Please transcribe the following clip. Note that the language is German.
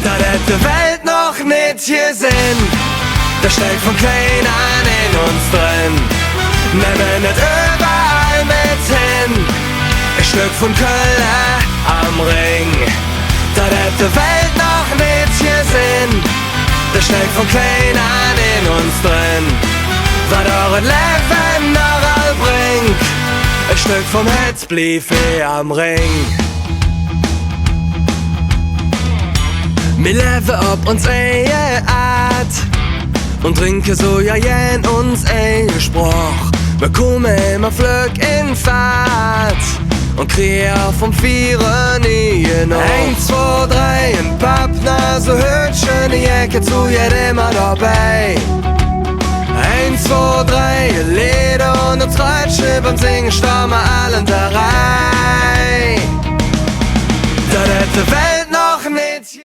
da hätt die Welt noch nicht gesehen. Da steckt von klein an in uns drin, nehmen nicht überall mit hin. Ein Stück von Köln am Ring, da hätt die Welt noch nicht gesehen. Da steckt von klein an in uns drin, was eure Leben noch all bringt. Ein Stück vom Herz blieb am Ring. Wir leben ob uns Art und trinken so ja jen uns Spruch. Wir kommen immer flück in Fahrt und kriegen vom Vieren nie noch. 1, 2, 3 im Pub, na so hübsch, die Ecke zu jedem immer dabei. 1, 2, 3 Lieder und uns Rätsche beim Singen stammen allen der Reihe. Da hätte Welt